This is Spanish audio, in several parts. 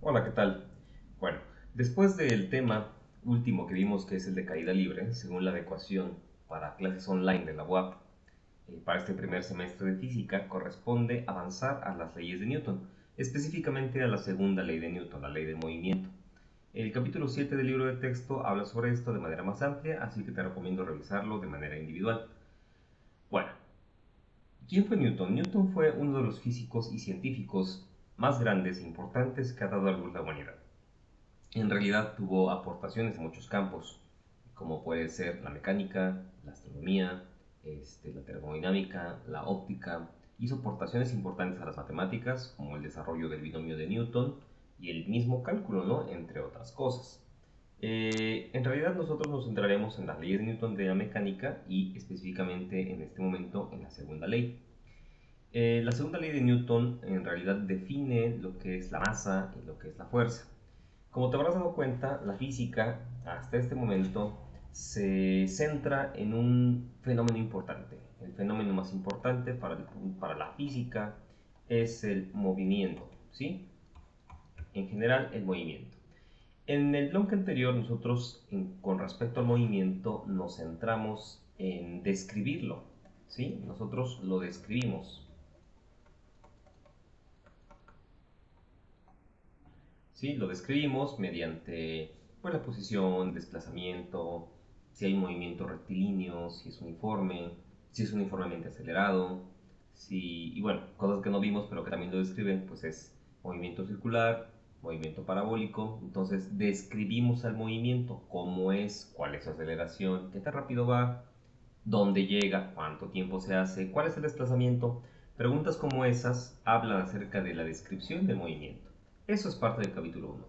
Hola, ¿qué tal? Bueno, después del tema último que vimos, que es el de caída libre, según la adecuación para clases online de la UAP, para este primer semestre de física, corresponde avanzar a las leyes de Newton, específicamente a la segunda ley de Newton, la ley del movimiento. El capítulo 7 del libro de texto habla sobre esto de manera más amplia, así que te recomiendo revisarlo de manera individual. Bueno, ¿quién fue Newton? Newton fue uno de los físicos y científicos más grandes e importantes que ha dado a luz la humanidad. En realidad tuvo aportaciones en muchos campos, como puede ser la mecánica, la astronomía, la termodinámica, la óptica. Hizo aportaciones importantes a las matemáticas, como el desarrollo del binomio de Newton y el mismo cálculo, ¿no? Entre otras cosas. En realidad nosotros nos centraremos en las leyes de Newton de la mecánica y específicamente en este momento en la segunda ley. La segunda ley de Newton en realidad define lo que es la masa y lo que es la fuerza. Como te habrás dado cuenta, la física hasta este momento se centra en un fenómeno importante. El fenómeno más importante para la física es el movimiento, ¿sí? En general, el movimiento. En el bloque anterior nosotros, con respecto al movimiento, nos centramos en describirlo, ¿sí? Nosotros lo describimos, ¿sí? Lo describimos mediante pues, la posición, desplazamiento, si hay movimiento rectilíneo, si es uniforme, si es uniformemente acelerado, y bueno, cosas que no vimos pero que también lo describen, pues es movimiento circular, movimiento parabólico. Entonces describimos al movimiento, cómo es, cuál es su aceleración, qué tan rápido va, dónde llega, cuánto tiempo se hace, cuál es el desplazamiento. Preguntas como esas hablan acerca de la descripción del movimiento. Eso es parte del capítulo uno.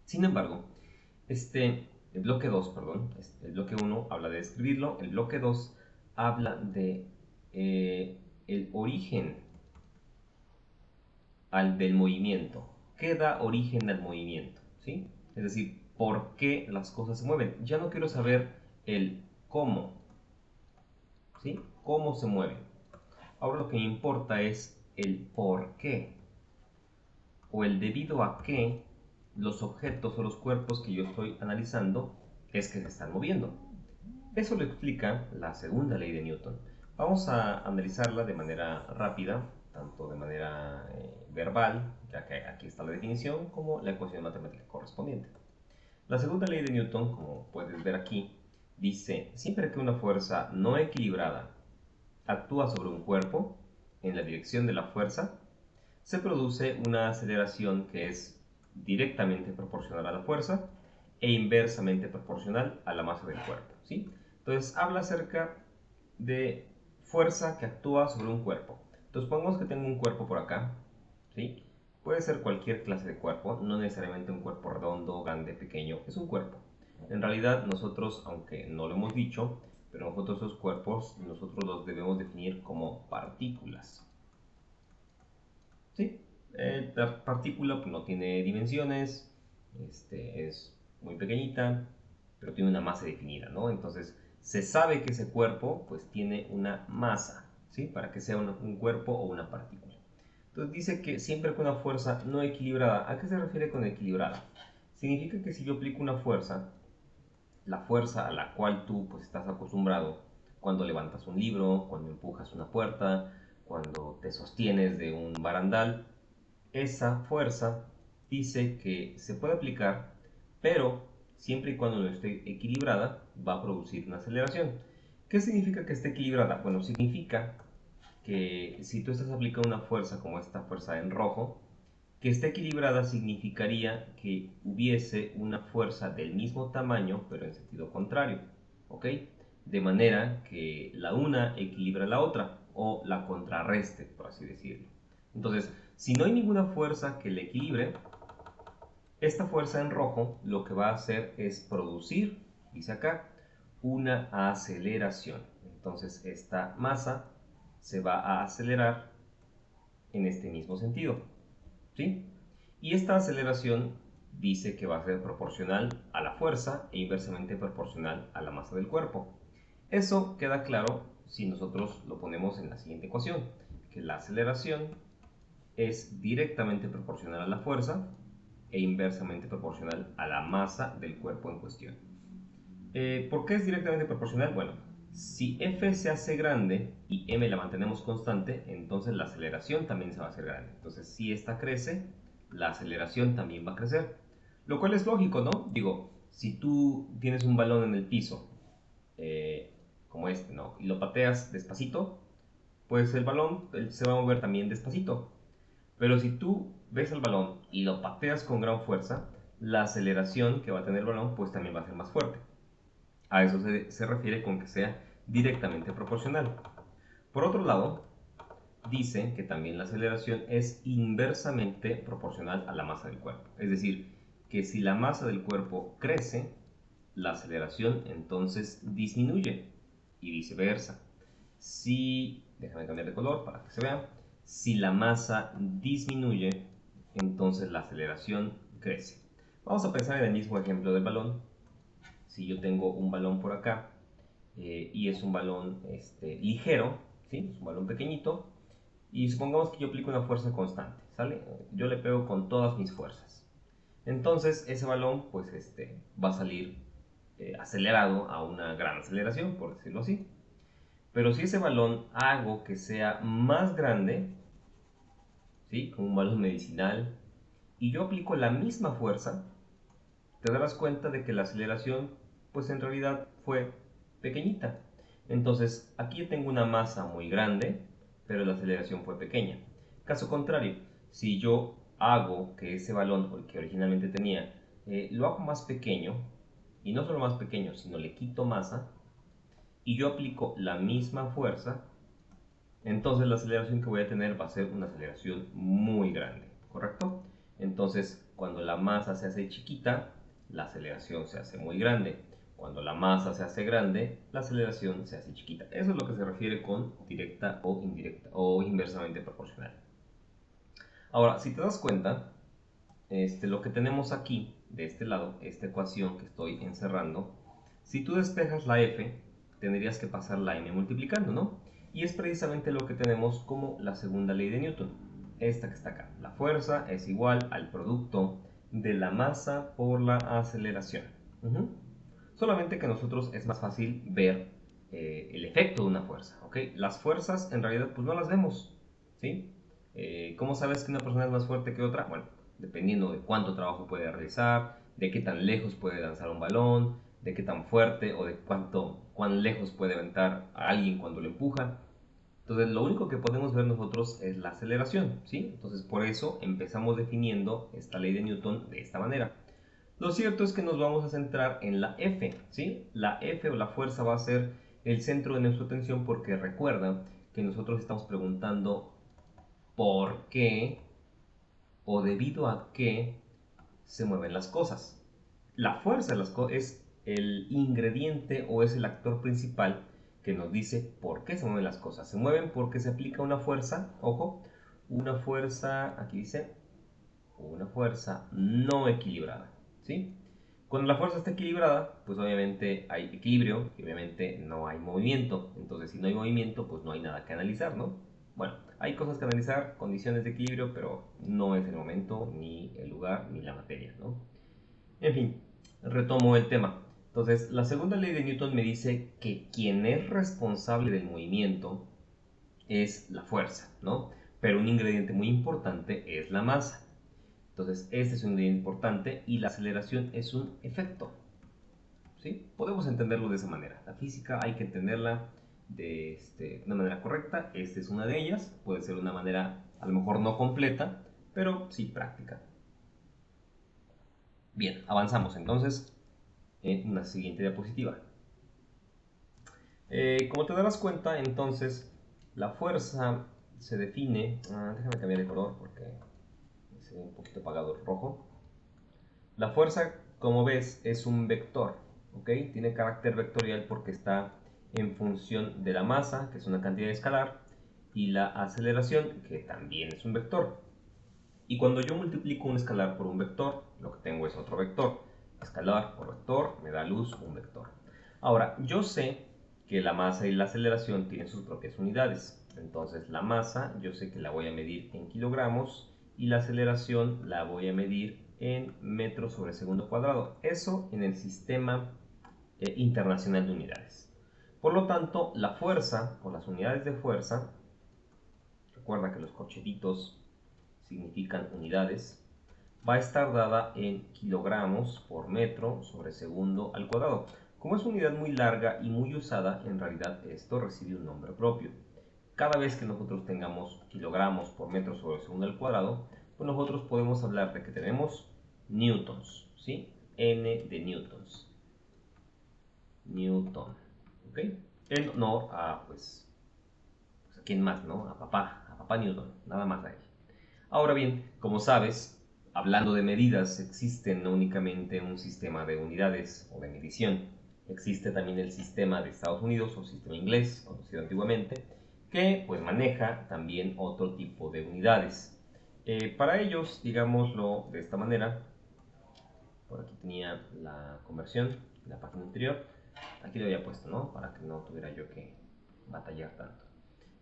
Sin embargo, el bloque 2, perdón, el bloque uno habla de describirlo, el bloque 2 habla de el origen del movimiento. ¿Qué da origen al movimiento? ¿Sí? Es decir, ¿por qué las cosas se mueven? Ya no quiero saber el cómo, ¿sí? Cómo se mueven. Ahora lo que me importa es el por qué o el debido a qué los objetos o los cuerpos que yo estoy analizando es que se están moviendo. Eso lo explica la segunda ley de Newton. Vamos a analizarla de manera rápida, tanto de manera verbal, ya que aquí está la definición, como la ecuación matemática correspondiente. La segunda ley de Newton, como puedes ver aquí, dice, siempre que una fuerza no equilibrada actúa sobre un cuerpo en la dirección de la fuerza, se produce una aceleración que es directamente proporcional a la fuerza e inversamente proporcional a la masa del cuerpo, ¿sí? Entonces habla acerca de fuerza que actúa sobre un cuerpo. Entonces pongamos que tengo un cuerpo por acá, ¿sí? Puede ser cualquier clase de cuerpo, no necesariamente un cuerpo redondo, grande, pequeño, es un cuerpo. En realidad nosotros, aunque no lo hemos dicho, pero nosotros esos cuerpos, nosotros los debemos definir como partículas, ¿sí? La partícula pues, no tiene dimensiones, es muy pequeñita, pero tiene una masa definida, ¿no? Entonces se sabe que ese cuerpo pues tiene una masa, ¿sí? Para que sea un cuerpo o una partícula. Entonces dice que siempre que una fuerza no equilibrada, ¿a qué se refiere con equilibrada? Significa que si yo aplico una fuerza, la fuerza a la cual tú pues estás acostumbrado cuando levantas un libro, cuando empujas una puerta, cuando te sostienes de un barandal, esa fuerza dice que se puede aplicar, pero siempre y cuando no esté equilibrada, va a producir una aceleración. ¿Qué significa que esté equilibrada? Bueno, significa que si tú estás aplicando una fuerza como esta fuerza en rojo, que esté equilibrada significaría que hubiese una fuerza del mismo tamaño, pero en sentido contrario, ¿ok? De manera que la una equilibra la otra, o la contrarreste, por así decirlo. Entonces, si no hay ninguna fuerza que le equilibre, esta fuerza en rojo lo que va a hacer es producir, dice acá, una aceleración. Entonces, esta masa se va a acelerar en este mismo sentido, ¿sí? Y esta aceleración dice que va a ser proporcional a la fuerza e inversamente proporcional a la masa del cuerpo. Eso queda claro si nosotros lo ponemos en la siguiente ecuación, que la aceleración es directamente proporcional a la fuerza e inversamente proporcional a la masa del cuerpo en cuestión. ¿Por qué es directamente proporcional? Bueno, si F se hace grande y M la mantenemos constante, entonces la aceleración también se va a hacer grande. Entonces, si esta crece, la aceleración también va a crecer. Lo cual es lógico, ¿no? Digo, si tú tienes un balón en el piso, como este, ¿no? Y lo pateas despacito, pues el balón se va a mover también despacito. Pero si tú ves el balón y lo pateas con gran fuerza, la aceleración que va a tener el balón pues también va a ser más fuerte. A eso se refiere con que sea directamente proporcional. Por otro lado, dice que también la aceleración es inversamente proporcional a la masa del cuerpo. Es decir, que si la masa del cuerpo crece, la aceleración entonces disminuye y viceversa. Si, déjame cambiar de color para que se vea, si la masa disminuye, entonces la aceleración crece. Vamos a pensar en el mismo ejemplo del balón. Si yo tengo un balón por acá y es un balón ligero, ¿sí? Es un balón pequeñito, y supongamos que yo aplico una fuerza constante, ¿sale? Yo le pego con todas mis fuerzas. Entonces ese balón pues va a salir acelerado a una gran aceleración, por decirlo así. Pero si ese balón hago que sea más grande, ¿sí? Como un balón medicinal, y yo aplico la misma fuerza, te darás cuenta de que la aceleración pues en realidad fue pequeñita. Entonces aquí yo tengo una masa muy grande, pero la aceleración fue pequeña. Caso contrario, si yo hago que ese balón, el que originalmente tenía, lo hago más pequeño, y no solo más pequeño, sino le quito masa, y yo aplico la misma fuerza, entonces la aceleración que voy a tener va a ser una aceleración muy grande, ¿correcto? Entonces, cuando la masa se hace chiquita, la aceleración se hace muy grande. Cuando la masa se hace grande, la aceleración se hace chiquita. Eso es lo que se refiere con directa o indirecta o inversamente proporcional. Ahora, si te das cuenta, lo que tenemos aquí, de este lado, esta ecuación que estoy encerrando, si tú despejas la f, tendrías que pasar la m multiplicando, ¿no? Y es precisamente lo que tenemos como la segunda ley de Newton, esta que está acá. La fuerza es igual al producto de la masa por la aceleración. Solamente que a nosotros es más fácil ver el efecto de una fuerza, ¿ok? Las fuerzas en realidad pues no las vemos, ¿sí? ¿Cómo sabes que una persona es más fuerte que otra? Bueno, dependiendo de cuánto trabajo puede realizar, de qué tan lejos puede lanzar un balón, de qué tan fuerte o de cuán lejos puede aventar a alguien cuando lo empuja. Entonces, lo único que podemos ver nosotros es la aceleración, ¿sí? Entonces, por eso empezamos definiendo esta ley de Newton de esta manera. Lo cierto es que nos vamos a centrar en la F, ¿sí? La F o la fuerza va a ser el centro de nuestra atención porque recuerda que nosotros estamos preguntando por qué o debido a qué se mueven las cosas. La fuerza de las cosas es el ingrediente o es el actor principal que nos dice por qué se mueven las cosas. Se mueven porque se aplica una fuerza, ojo, una fuerza, aquí dice, una fuerza no equilibrada, ¿sí? Cuando la fuerza está equilibrada, pues obviamente hay equilibrio y obviamente no hay movimiento. Entonces, si no hay movimiento, pues no hay nada que analizar, ¿no? Bueno, hay cosas que analizar, condiciones de equilibrio, pero no es el momento, ni el lugar, ni la materia, ¿no? En fin, retomo el tema. Entonces, la segunda ley de Newton me dice que quien es responsable del movimiento es la fuerza, ¿no? Pero un ingrediente muy importante es la masa. Entonces, este es un ingrediente importante y la aceleración es un efecto, ¿sí? Podemos entenderlo de esa manera. La física hay que entenderla de una manera correcta. Esta es una de ellas. Puede ser una manera a lo mejor no completa, pero sí práctica. Bien, avanzamos entonces en una siguiente diapositiva. Como te darás cuenta, entonces, la fuerza se define... déjame cambiar de color porque se ve un poquito apagado el rojo. La fuerza, como ves, es un vector, ¿ok? Tiene carácter vectorial porque está en función de la masa, que es una cantidad escalar, y la aceleración, que también es un vector. Y cuando yo multiplico un escalar por un vector, lo que tengo es otro vector. Escalar por vector me da luz un vector. Ahora, yo sé que la masa y la aceleración tienen sus propias unidades. Entonces, la masa yo sé que la voy a medir en kilogramos y la aceleración la voy a medir en metros sobre segundo cuadrado. Eso en el sistema internacional de unidades. Por lo tanto, la fuerza o las unidades de fuerza, recuerda que los corchetitos significan unidades, va a estar dada en kilogramos por metro sobre segundo al cuadrado. Como es una unidad muy larga y muy usada, en realidad esto recibe un nombre propio. Cada vez que nosotros tengamos kilogramos por metro sobre segundo al cuadrado, pues nosotros podemos hablar de que tenemos newtons, ¿sí? N de newtons. Newton, ¿ok? En honor a, pues ¿a quién más, no? A papá Newton, nada más a él. Ahora bien, como sabes, hablando de medidas, existe no únicamente un sistema de unidades o de medición, existe también el sistema de Estados Unidos o sistema inglés, conocido antiguamente, que pues maneja también otro tipo de unidades. Para ellos, digámoslo de esta manera, por aquí tenía la conversión, la página anterior, aquí lo había puesto, ¿no? Para que no tuviera yo que batallar tanto.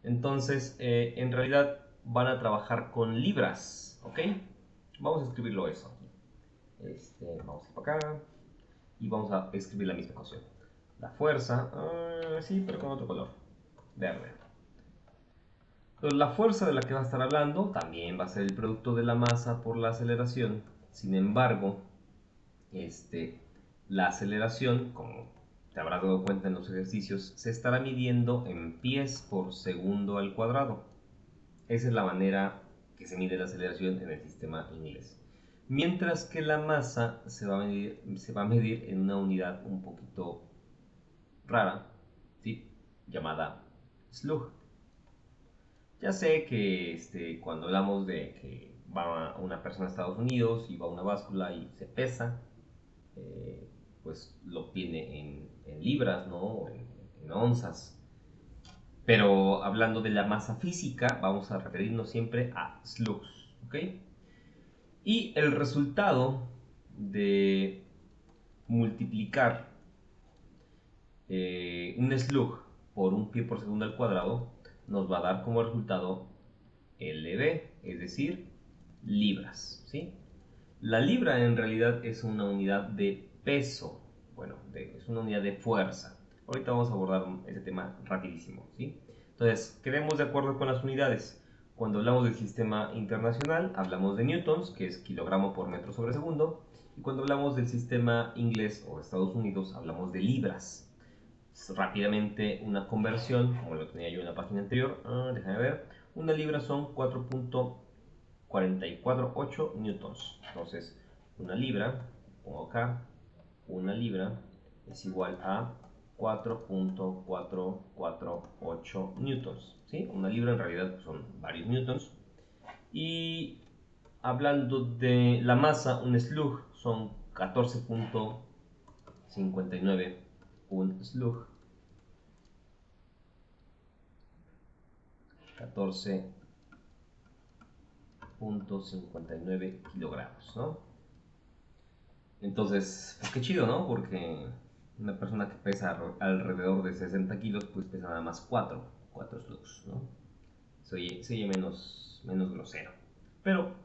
Entonces, en realidad van a trabajar con libras, ¿ok? Vamos a escribirlo eso aquí. Vamos a ir para acá y vamos a escribir la misma ecuación. La fuerza, sí, pero con otro color, verde. Entonces, la fuerza de la que va a estar hablando también va a ser el producto de la masa por la aceleración. Sin embargo, la aceleración, como te habrás dado cuenta en los ejercicios, se estará midiendo en pies por segundo al cuadrado. Esa es la manera que se mide la aceleración en el sistema inglés. Mientras que la masa se va a medir en una unidad un poquito rara, ¿sí? Llamada slug. Ya sé que cuando hablamos de que va una persona a Estados Unidos y va a una báscula y se pesa, pues lo tiene en libras, ¿no? O en onzas. Pero hablando de la masa física, vamos a referirnos siempre a slugs, ¿ok? Y el resultado de multiplicar un slug por un pie por segundo al cuadrado nos va a dar como resultado LB, es decir, libras, ¿sí? La libra en realidad es una unidad de peso, bueno, es una unidad de fuerza. Ahorita vamos a abordar ese tema rapidísimo, ¿sí? Entonces, quedemos de acuerdo con las unidades. Cuando hablamos del sistema internacional, hablamos de newtons, que es kilogramo por metro sobre segundo. Y cuando hablamos del sistema inglés o Estados Unidos, hablamos de libras. Rápidamente una conversión, como lo tenía yo en la página anterior, déjame ver. Una libra son 4.448 newtons. Entonces, una libra, pongo acá, una libra es igual a 4.448 newtons. ¿Sí? Una libra en realidad son varios newtons. Y hablando de la masa, un slug son 14.59 un slug. 14.59 kilogramos, ¿no? Entonces, pues qué chido, ¿no? Porque una persona que pesa alrededor de 60 kilos, pues pesa nada más 4 slugs, ¿no? Se oye menos grosero. Pero,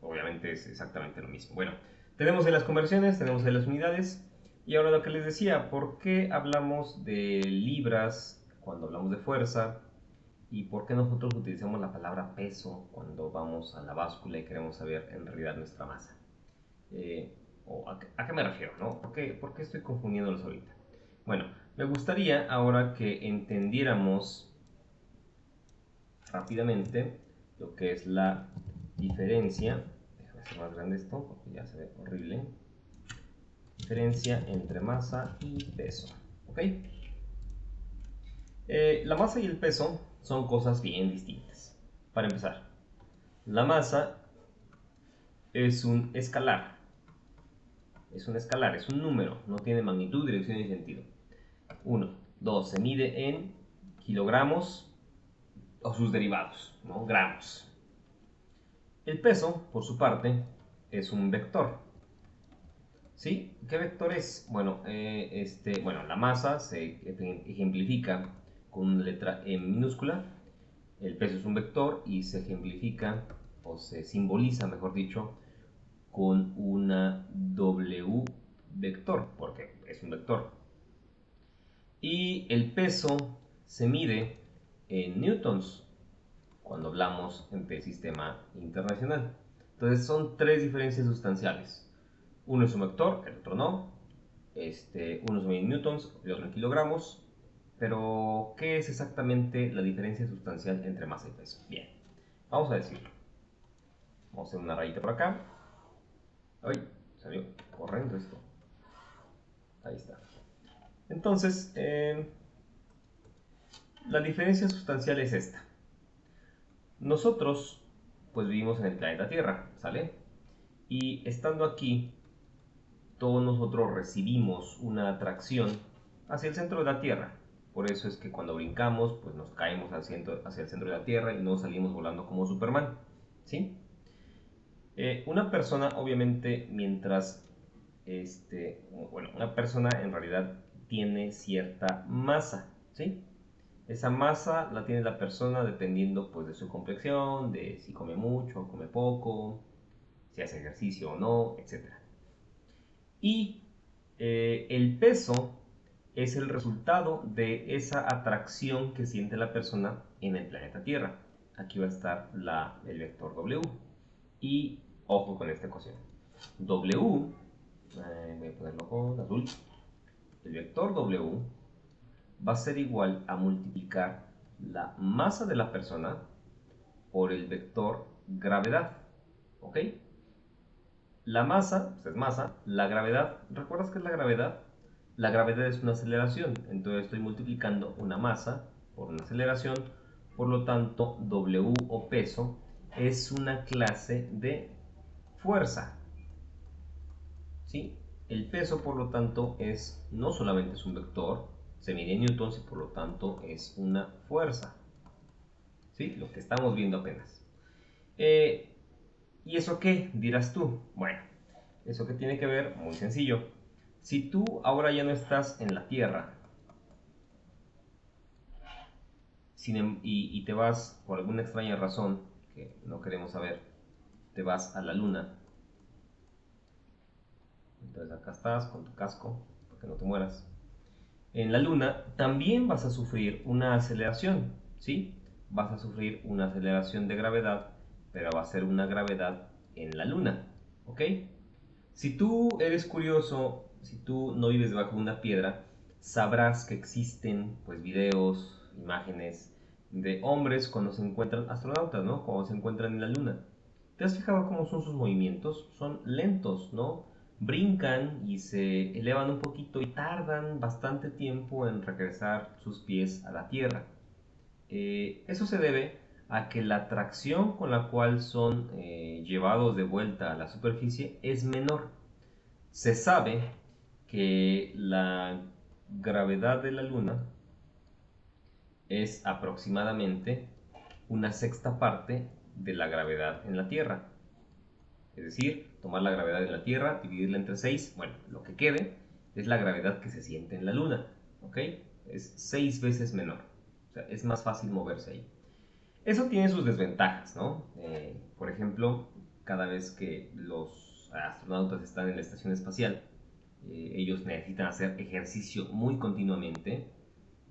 obviamente es exactamente lo mismo. Bueno, tenemos ahí las conversiones, tenemos ahí las unidades. Y ahora lo que les decía, ¿por qué hablamos de libras cuando hablamos de fuerza? ¿Y por qué nosotros utilizamos la palabra peso cuando vamos a la báscula y queremos saber en realidad nuestra masa? ¿A qué me refiero? ¿No? ¿Por qué estoy confundiéndolos ahorita? Bueno, me gustaría ahora que entendiéramos rápidamente lo que es la diferencia. Déjame hacer más grande esto porque ya se ve horrible. Diferencia entre masa y peso. ¿Ok? La masa y el peso son cosas bien distintas. Para empezar, la masa es un escalar. Es un escalar, es un número, no tiene magnitud, dirección ni sentido. 1, 2, se mide en kilogramos o sus derivados, ¿no? Gramos. El peso, por su parte, es un vector. ¿Sí? ¿Qué vector es? Bueno, la masa se ejemplifica con una letra E minúscula. El peso es un vector y se ejemplifica, o se simboliza, mejor dicho, con una W vector, porque es un vector. Y el peso se mide en newtons cuando hablamos de sistema internacional. Entonces son tres diferencias sustanciales. Uno es un vector, el otro no. Uno se mide en newtons, el otro en kilogramos. Pero, ¿qué es exactamente la diferencia sustancial entre masa y peso? Bien, vamos a decirlo. Vamos a hacer una rayita por acá. ¡Ay! Salió corriendo esto. Ahí está. Entonces, la diferencia sustancial es esta. Nosotros, pues vivimos en el planeta Tierra, ¿sale? Y estando aquí, todos nosotros recibimos una atracción hacia el centro de la Tierra. Por eso es que cuando brincamos, pues nos caemos hacia el centro de la Tierra y no salimos volando como Superman, ¿sí? Una persona, obviamente, una persona en realidad tiene cierta masa, ¿sí? Esa masa la tiene la persona dependiendo pues de su complexión, de si come mucho o come poco, si hace ejercicio o no, etc. Y el peso es el resultado de esa atracción que siente la persona en el planeta Tierra. Aquí va a estar el vector W. Y ojo con esta ecuación. W, voy a ponerlo con azul. El vector W va a ser igual a multiplicar la masa de la persona por el vector gravedad. ¿Ok? La masa, pues es masa. La gravedad, ¿recuerdas qué es la gravedad? La gravedad es una aceleración. Entonces estoy multiplicando una masa por una aceleración. Por lo tanto, W o peso es una clase de fuerza. ¿Sí? El peso, por lo tanto, no solamente es un vector, se mide en newtons y por lo tanto es una fuerza. ¿Sí? Lo que estamos viendo apenas. ¿Y eso qué? Dirás tú. Bueno, ¿eso qué tiene que ver? Muy sencillo. Si tú ahora ya no estás en la Tierra y te vas, por alguna extraña razón que no queremos saber, te vas a la Luna. Entonces acá estás con tu casco, para que no te mueras. En la Luna también vas a sufrir una aceleración, ¿sí? Vas a sufrir una aceleración de gravedad, pero va a ser una gravedad en la Luna, ¿ok? Si tú eres curioso, si tú no vives debajo de una piedra, sabrás que existen pues videos, imágenes de hombres cuando se encuentran astronautas, ¿no? Cuando se encuentran en la Luna. ¿Te has fijado cómo son sus movimientos? Son lentos, ¿no? Brincan y se elevan un poquito y tardan bastante tiempo en regresar sus pies a la tierra. Eso se debe a que la tracción con la cual son llevados de vuelta a la superficie es menor. Se sabe que la gravedad de la Luna es aproximadamente una sexta parte de la gravedad en la Tierra. Es decir, tomar la gravedad en la Tierra, dividirla entre 6, bueno, lo que quede es la gravedad que se siente en la Luna, ¿ok? Es 6 veces menor, o sea, es más fácil moverse ahí. Eso tiene sus desventajas, ¿no? Por ejemplo, cada vez que los astronautas están en la estación espacial, ellos necesitan hacer ejercicio muy continuamente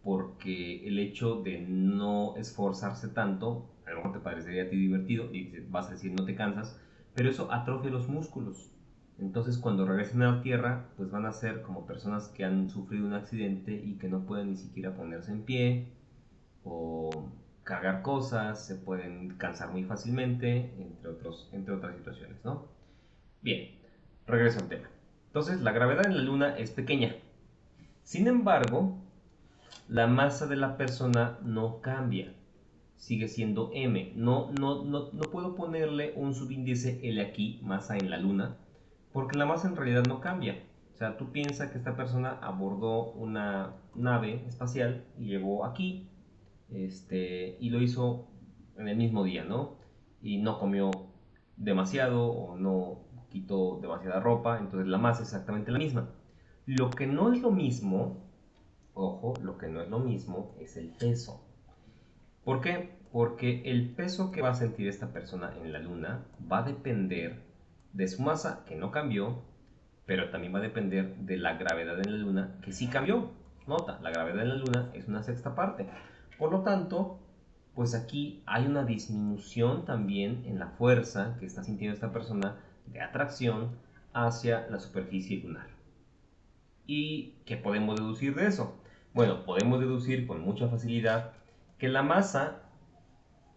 porque el hecho de no esforzarse tanto, a lo mejor te parecería a ti divertido y vas a decir no te cansas, pero eso atrofia los músculos. Entonces cuando regresen a la Tierra, pues van a ser como personas que han sufrido un accidente y que no pueden ni siquiera ponerse en pie o cargar cosas, se pueden cansar muy fácilmente, entre otras situaciones, ¿no? Bien, regreso al tema. Entonces la gravedad en la Luna es pequeña. Sin embargo, la masa de la persona no cambia, sigue siendo m. No puedo ponerle un subíndice L aquí, masa en la Luna, porque la masa en realidad no cambia. O sea, tú piensas que esta persona abordó una nave espacial y llegó aquí, y lo hizo en el mismo día, ¿no? Y no comió demasiado o no quitó demasiada ropa, entonces la masa es exactamente la misma. Lo que no es lo mismo, ojo, lo que no es lo mismo es el peso. ¿Por qué? Porque el peso que va a sentir esta persona en la Luna va a depender de su masa, que no cambió, pero también va a depender de la gravedad en la Luna, que sí cambió. Nota, la gravedad en la Luna es una sexta parte. Por lo tanto, pues aquí hay una disminución también en la fuerza que está sintiendo esta persona de atracción hacia la superficie lunar. ¿Y qué podemos deducir de eso? Bueno, podemos deducir con mucha facilidad que la masa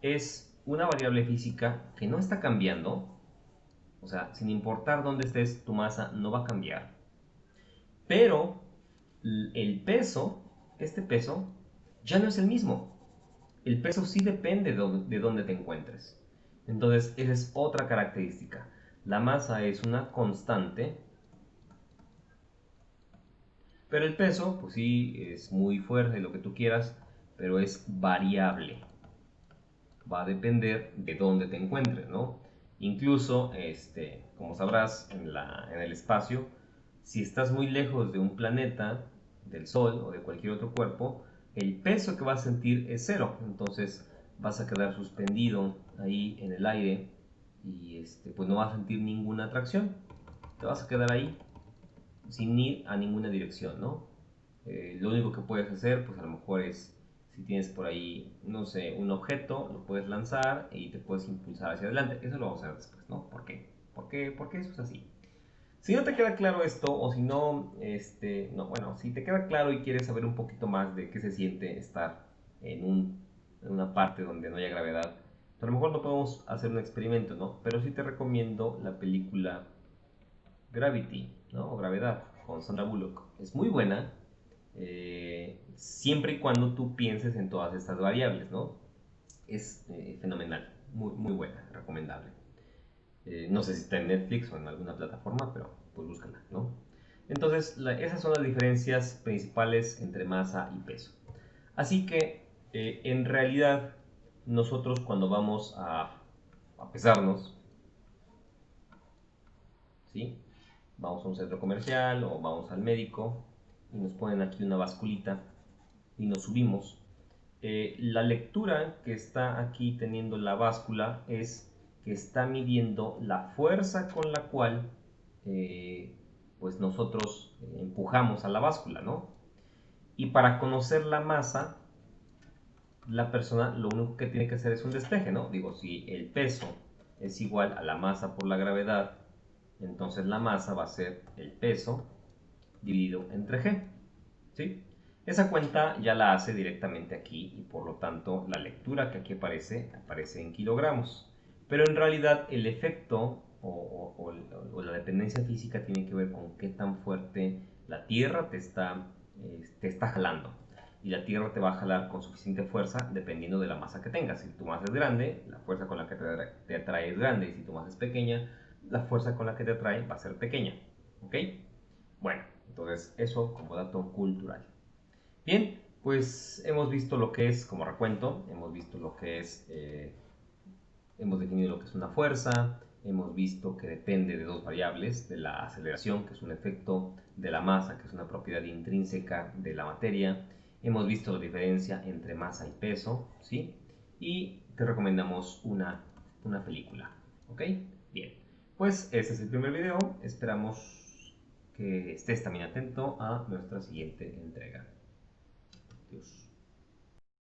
es una variable física que no está cambiando. O sea, sin importar dónde estés, tu masa no va a cambiar. Pero el peso, este peso, ya no es el mismo. El peso sí depende de dónde te encuentres. Entonces, esa es otra característica. La masa es una constante, pero el peso, pues sí, es muy fuerte, lo que tú quieras, pero es variable. Va a depender de dónde te encuentres, ¿no? Incluso, como sabrás, en el espacio, si estás muy lejos de un planeta, del Sol o de cualquier otro cuerpo, el peso que vas a sentir es cero. Entonces vas a quedar suspendido ahí en el aire y pues no vas a sentir ninguna atracción. Te vas a quedar ahí sin ir a ninguna dirección, ¿no? Lo único que puedes hacer, pues a lo mejor es, si tienes por ahí, no sé, un objeto, lo puedes lanzar y te puedes impulsar hacia adelante. Eso lo vamos a ver después, ¿no? ¿Por qué? Porque eso es así. Si no te queda claro esto, o si no, no, bueno, si te queda claro y quieres saber un poquito más de qué se siente estar en una parte donde no haya gravedad, a lo mejor no podemos hacer un experimento, ¿no? Pero sí te recomiendo la película Gravity, ¿no? O Gravedad, con Sandra Bullock. Es muy buena, siempre y cuando tú pienses en todas estas variables, ¿no? Es fenomenal, muy, muy buena, recomendable. No sé si está en Netflix o en alguna plataforma, pero pues búscala, ¿no? Entonces, esas son las diferencias principales entre masa y peso. Así que, en realidad, nosotros cuando vamos a pesarnos, ¿sí? Vamos a un centro comercial o vamos al médico y nos ponen aquí una basculita y nos subimos. La lectura que está aquí teniendo la báscula es que está midiendo la fuerza con la cual pues nosotros empujamos a la báscula, ¿no? Y para conocer la masa, la persona lo único que tiene que hacer es un despeje, ¿no? Digo, si el peso es igual a la masa por la gravedad, entonces la masa va a ser el peso dividido entre G, ¿sí? Esa cuenta ya la hace directamente aquí y por lo tanto la lectura que aquí aparece en kilogramos. Pero en realidad el efecto o la dependencia física tiene que ver con qué tan fuerte la Tierra te está jalando. Y la Tierra te va a jalar con suficiente fuerza dependiendo de la masa que tengas. Si tu masa es grande, la fuerza con la que te atrae es grande. Y si tu masa es pequeña, la fuerza con la que te atrae va a ser pequeña. ¿Ok? Bueno, entonces eso como dato cultural. Bien, pues hemos visto lo que es como recuento, hemos visto lo que es, hemos definido lo que es una fuerza, hemos visto que depende de dos variables, de la aceleración, que es un efecto, de la masa, que es una propiedad intrínseca de la materia, hemos visto la diferencia entre masa y peso, ¿sí? Y te recomendamos una película, ¿ok? Bien, pues este es el primer video, esperamos que estés también atento a nuestra siguiente entrega. Dios.